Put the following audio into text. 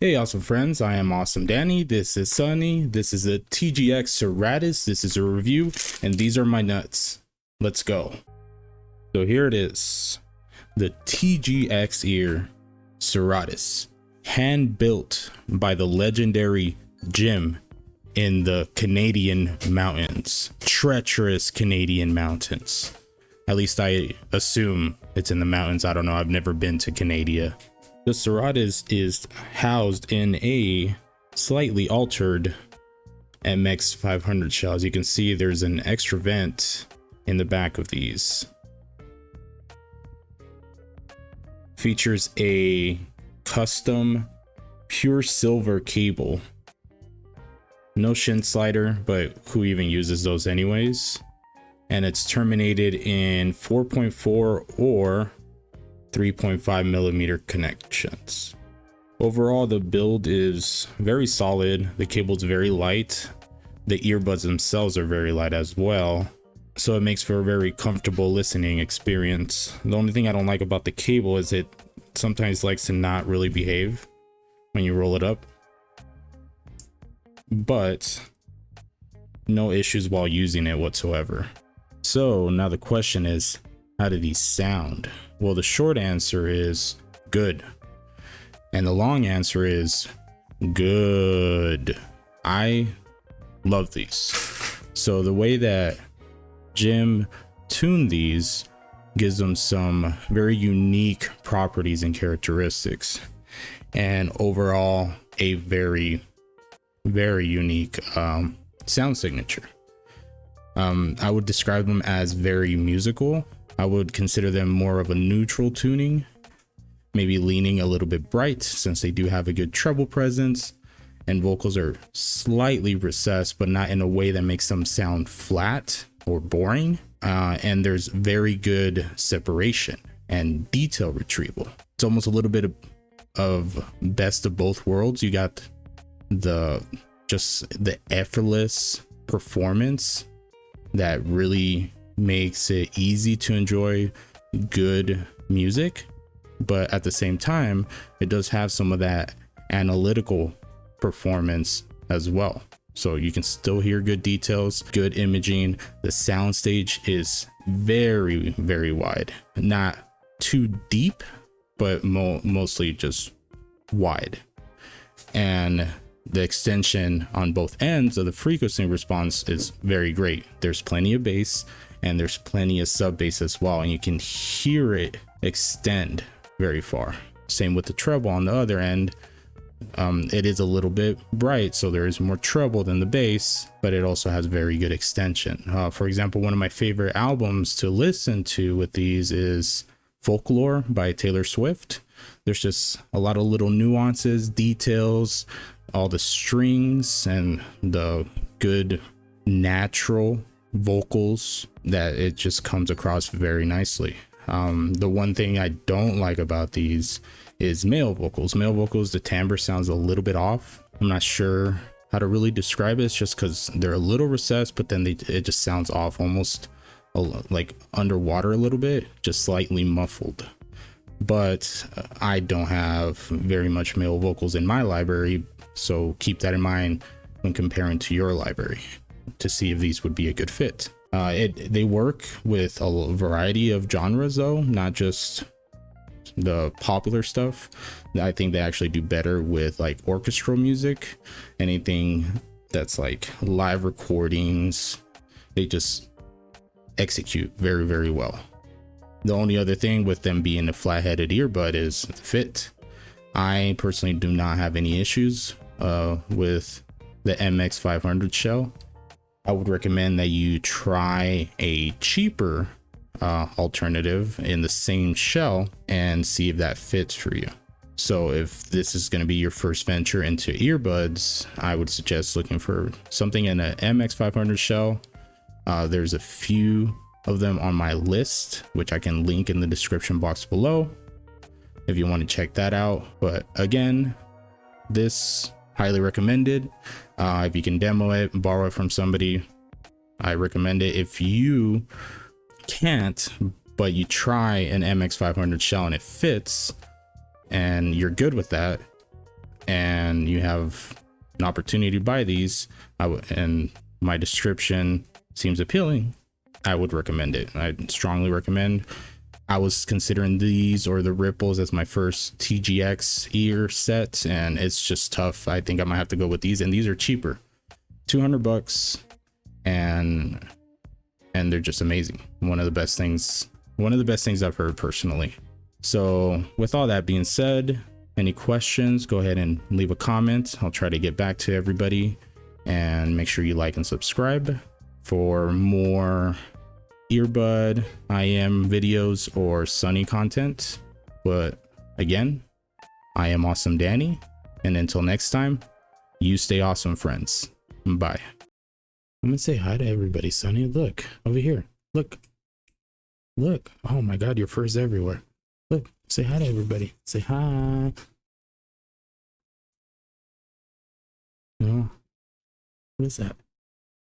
Hey awesome friends, I am Awesome Danny, this is Sunny, this is a TGX Serratus, this is a review, and these are my nuts. Let's go. So here it is, the TGX ear Serratus, hand built by the legendary Jim in the Canadian mountains, treacherous Canadian mountains. At least I assume it's in the mountains, I don't know, I've never been to Canada. The Serratus is housed in a slightly altered MX500 shell. As you can see, there's an extra vent in the back of these. Features a custom pure silver cable. No shin slider, but who even uses those anyways? And it's terminated in 4.4 or 3.5 millimeter connections. Overall, the build is very solid. The cable's very light. The earbuds themselves are very light as well, so it makes for a very comfortable listening experience. The only thing I don't like about the cable is it sometimes likes to not really behave when you roll it up, but no issues while using it whatsoever. So now the question is, how do these sound? Well, the short answer is good, and the long answer is good. I love these. So the way that Jim tuned these gives them some very unique properties and characteristics, and overall a very unique sound signature. I would describe them as very musical. I would consider them more of a neutral tuning, maybe leaning a little bit bright since they do have a good treble presence, and vocals are slightly recessed, but not in a way that makes them sound flat or boring. And there's very good separation and detail retrieval. It's almost a little bit of best of both worlds. You got the effortless performance that really makes it easy to enjoy good music, but at the same time it does have some of that analytical performance as well, so you can still hear good details, good imaging. The soundstage is very wide, not too deep, but mostly just wide, and the extension on both ends of the frequency response is very great. There's plenty of bass and there's plenty of sub bass as well, and you can hear it extend very far. Same with the treble on the other end. It is a little bit bright, so there is more treble than the bass, but it also has very good extension. For example, one of my favorite albums to listen to with these is Folklore by Taylor Swift. There's just a lot of little nuances, details, all the strings and the good natural vocals that it just comes across very nicely. The one thing I don't like about these is male vocals. The timbre sounds a little bit off. I'm not sure how to really describe it. It's just because they're a little recessed, but then it just sounds off, almost like underwater a little bit, just slightly muffled. But I don't have very much male vocals in my library, so keep that in mind when comparing to your library to see if these would be a good fit. They work with a variety of genres though, not just the popular stuff. I think they actually do better with like orchestral music, anything that's like live recordings. They just execute very well. The only other thing with them being a flat-headed earbud is the fit. I personally do not have any issues with the MX500 shell. I would recommend that you try a cheaper alternative in the same shell and see if that fits for you. So if this is going to be your first venture into earbuds, I would suggest looking for something in an MX500 shell. There's a few of them on my list, which I can link in the description box below if you want to check that out. But again, this highly recommended. If you can demo it, borrow it from somebody, I recommend it. If you can't, but you try an MX500 shell and it fits and you're good with that, and you have an opportunity to buy these, and my description seems appealing, I would recommend it. I'd strongly recommend. I was considering these or the Ripples as my first TGX ear set, and it's just tough. I think I might have to go with these, and these are cheaper, $200, and they're just amazing. One of the best things I've heard personally. So with all that being said, any questions, go ahead and leave a comment. I'll try to get back to everybody, and make sure you like and subscribe for more earbud IM videos or Sunny content. But again, I am Awesome Danny, and until next time, you stay awesome, friends. Bye. I'm gonna say hi to everybody. Sunny, look over here. Look. Oh my god, your fur's everywhere. Look, say hi to everybody. Say hi. Oh, what is that?